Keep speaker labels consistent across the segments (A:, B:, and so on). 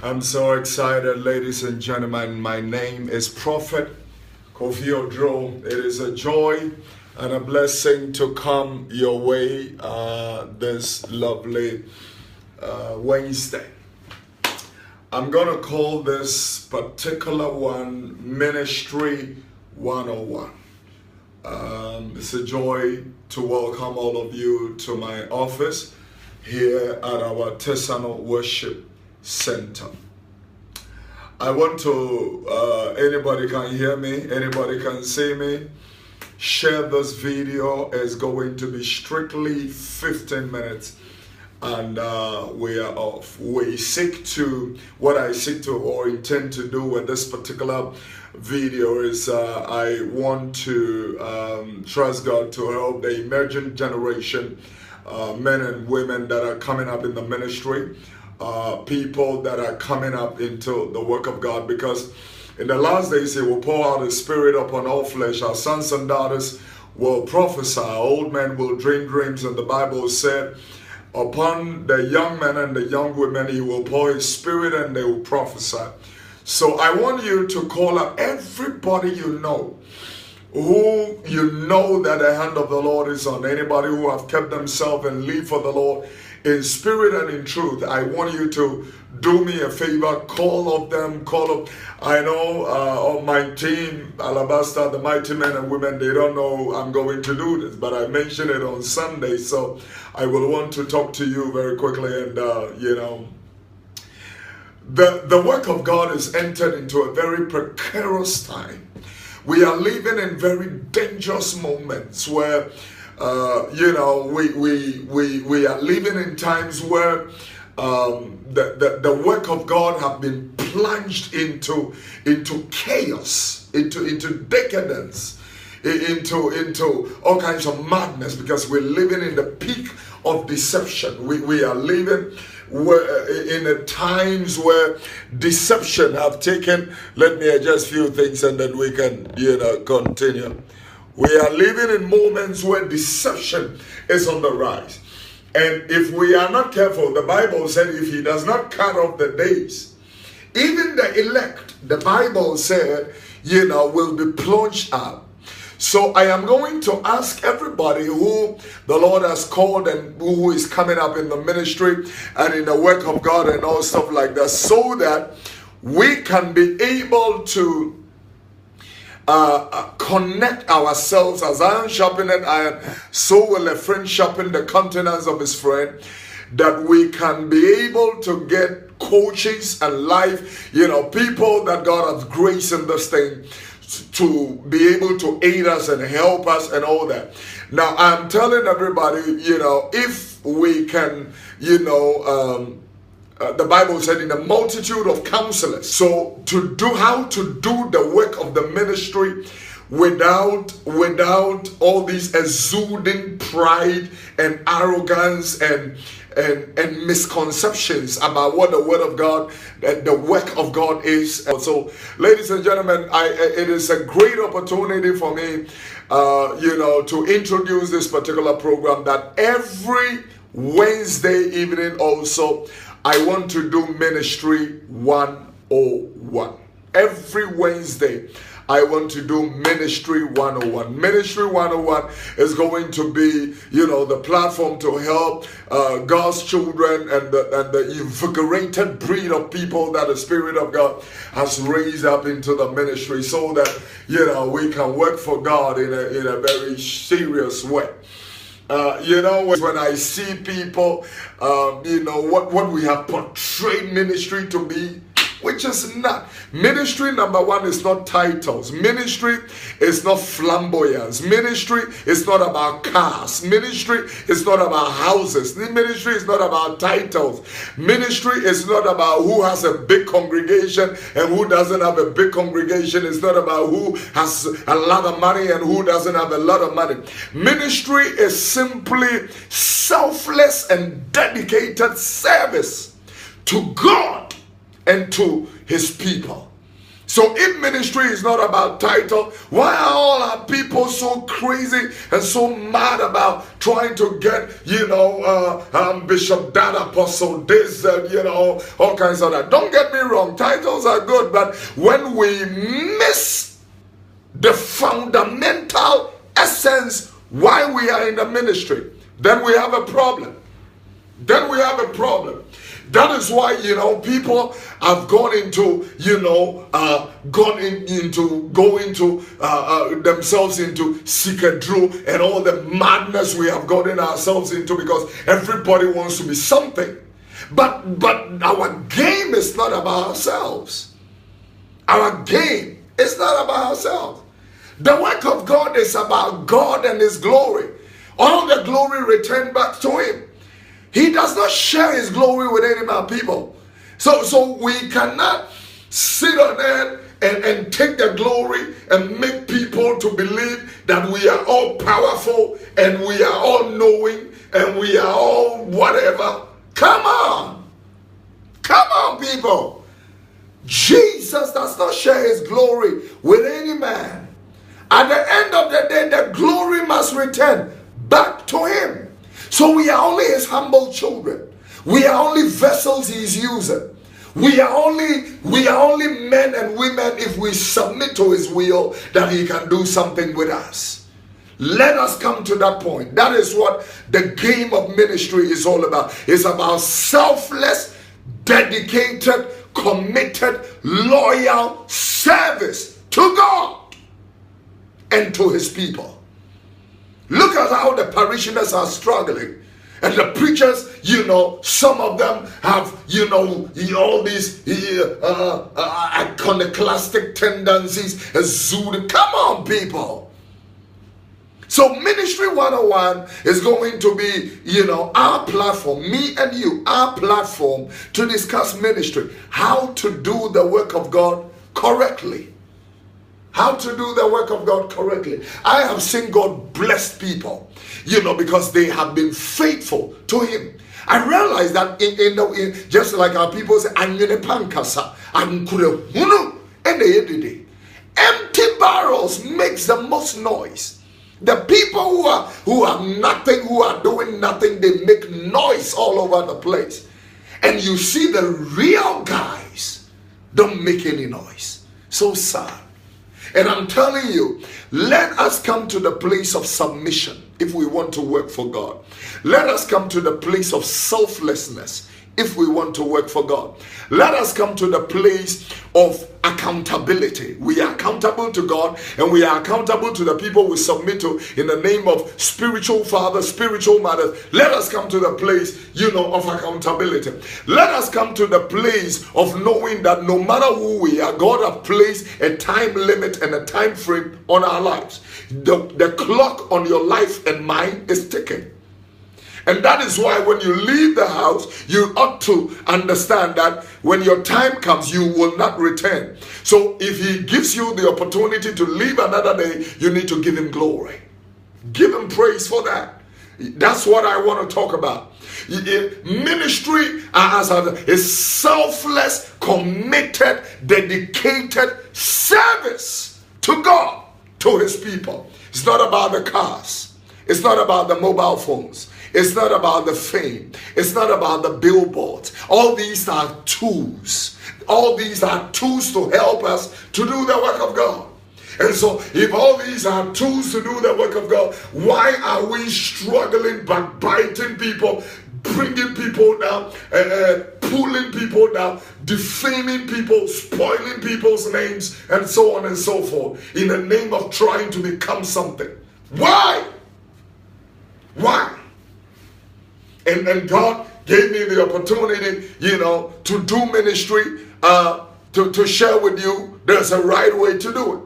A: I'm so excited, ladies and gentlemen. My name is Prophet Kofi Oduro. It is a joy and a blessing to come your way this lovely Wednesday. I'm going to call this particular one Ministry 101. It's a joy to welcome all of you to my office here at our Tesano Worship Center. I want to, anybody can hear me, anybody can see me, share this video. It's going to be strictly 15 minutes and we are off. What I seek to or intend to do with this particular video is I want to trust God to help the emerging generation, men and women that are coming up in the ministry, people that are coming up into the work of God, because in the last days He will pour out His Spirit upon all flesh. Our sons and daughters will prophesy, old men will dream dreams, and the Bible said upon the young men and the young women He will pour His Spirit and they will prophesy. So I want you to call up everybody you know, who you know that the hand of the Lord is on, anybody who have kept themselves and live for the Lord in spirit and in truth. I want you to do me a favor, call up them, call up. I know on my team, Alabaster, the mighty men and women, they don't know I'm going to do this, but I mentioned it on Sunday, so I will want to talk to you very quickly. And the work of God is entered into a very precarious time. We are living in very dangerous moments where we are living in times where the work of God have been plunged into chaos, into decadence, into all kinds of madness, because we're living in the peak of deception. We are living in the times where deception have taken. Let me adjust a few things and then we can continue. We are living in moments where deception is on the rise. And if we are not careful, the Bible said if He does not cut off the days, even the elect, the Bible said, will be plunged out. So I am going to ask everybody who the Lord has called and who is coming up in the ministry and in the work of God and all stuff like that, so that we can be able to connect ourselves. As iron sharpeneth iron, so will a friend sharpen the countenance of his friend, that we can be able to get coaches and life, people that God has graced in this thing to be able to aid us and help us and all that. Now I'm telling everybody, if we can, the Bible said in a multitude of counselors. So how to do the work of the ministry without all these exuding pride and arrogance and misconceptions about what the word of God, the work of God is. So, ladies and gentlemen, it is a great opportunity for me, to introduce this particular program that every Wednesday evening also I want to do Ministry 101. Every Wednesday, I want to do Ministry 101. Ministry 101 is going to be, the platform to help God's children and the invigorated breed of people that the Spirit of God has raised up into the ministry, so that, we can work for God in a very serious way. When I see people, what we have portrayed ministry to be, which is not. Ministry, number one, is not titles. Ministry is not flamboyance. Ministry is not about cars. Ministry is not about houses. Ministry is not about titles. Ministry is not about who has a big congregation and who doesn't have a big congregation. It's not about who has a lot of money and who doesn't have a lot of money. Ministry is simply selfless and dedicated service to God and to His people. So if ministry is not about title, why are all our people so crazy and so mad about trying to get, Bishop that, Apostle this, all kinds of that? Don't get me wrong, titles are good, but when we miss the fundamental essence why we are in the ministry, then we have a problem. That is why, people have gone into, themselves into secret-drew and all the madness we have gotten ourselves into, because everybody wants to be something. But our game is not about ourselves. Our game is not about ourselves. The work of God is about God and His glory. All the glory returned back to Him. He does not share His glory with any man people. So we cannot sit on it and take the glory and make people to believe that we are all powerful and we are all knowing and we are all whatever. Come on, people. Jesus does not share His glory with any man. At the end of the day, the glory must return back to Him. So we are only His humble children. We are only vessels He is using. We are only men and women if we submit to His will that He can do something with us. Let us come to that point. That is what the game of ministry is all about. It's about selfless, dedicated, committed, loyal service to God and to His people. Look at how the parishioners are struggling. And the preachers, some of them have, all these iconoclastic tendencies. Come on, people. So Ministry 101 is going to be, our platform, me and you, our platform to discuss ministry. How to do the work of God correctly. How to do the work of God correctly. I have seen God bless people, because they have been faithful to Him. I realize that in just like our people say, empty barrels makes the most noise. The people who are nothing, who are doing nothing, they make noise all over the place. And you see the real guys don't make any noise. So sad. And I'm telling you, let us come to the place of submission if we want to work for God. Let us come to the place of selflessness if we want to work for God. Let us come to the place of accountability. We are accountable to God and we are accountable to the people we submit to in the name of spiritual fathers, spiritual mothers. Let us come to the place, of accountability. Let us come to the place of knowing that no matter who we are, God has placed a time limit and a time frame on our lives. The clock on your life and mine is ticking. And that is why when you leave the house, you ought to understand that when your time comes, you will not return. So if He gives you the opportunity to live another day, you need to give Him glory. Give Him praise for that. That's what I want to talk about. Ministry is selfless, committed, dedicated service to God, to His people. It's not about the cars. It's not about the mobile phones. It's not about the fame. It's not about the billboards. All these are tools. All these are tools to help us to do the work of God. And so if all these are tools to do the work of God, why are we struggling, backbiting people, bringing people down, pulling people down, defaming people, spoiling people's names, and so on and so forth, in the name of trying to become something? Why? Why? And God gave me the opportunity, to do ministry, to share with you. There's a right way to do it.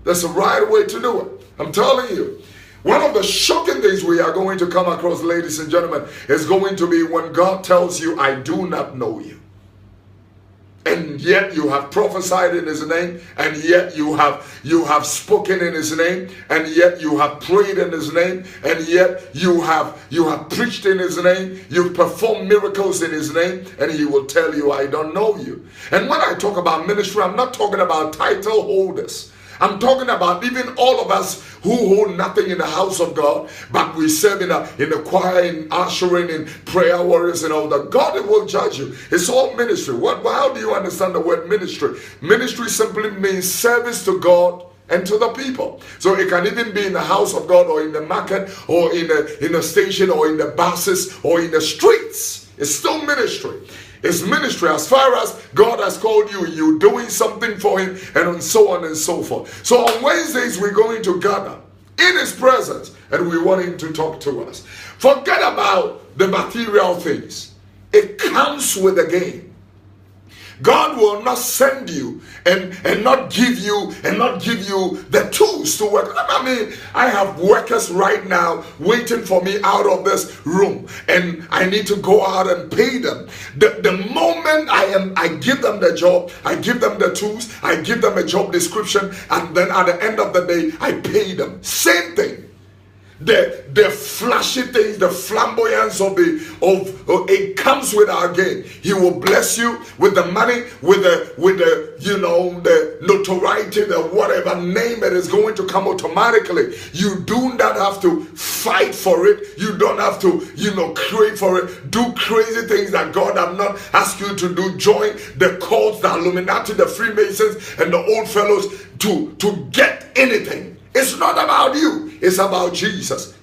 A: There's a right way to do it. I'm telling you. One of the shocking things we are going to come across, ladies and gentlemen, is going to be when God tells you, I do not know you. and yet you have prophesied in his name, and yet you have spoken in his name, and yet you have prayed in his name, and yet you have preached in his name, you've performed miracles in his name, and he will tell you, I don't know you. And when I talk about ministry, I'm not talking about title holders. I'm talking about even all of us who hold nothing in the house of God, but we serve in the choir, in ushering, in prayer warriors and all that. God will judge you. It's all ministry. How do you understand the word ministry? Ministry simply means service to God and to the people. So it can even be in the house of God, or in the market, or in the station, or in the buses, or in the streets. It's still ministry. It's ministry as far as God has called you. You're doing something for him, and so on and so forth. So on Wednesdays, we're going to gather in his presence, and we want him to talk to us. Forget about the material things. It comes with a game. God will not send you and not give you the tools to work. I mean, I have workers right now waiting for me out of this room, and I need to go out and pay them. The moment I give them the job, I give them the tools, I give them a job description, and then at the end of the day, I pay them. Same thing. The flashy things, the flamboyance of it comes with our gain. He will bless you with the money, with the the notoriety, the whatever name it is going to come automatically. You do not have to fight for it. You don't have to crave for it. Do crazy things that God have not asked you to do. Join the cults, the Illuminati, the Freemasons, and the old fellows to get anything. It's not about you. It's about Jesus.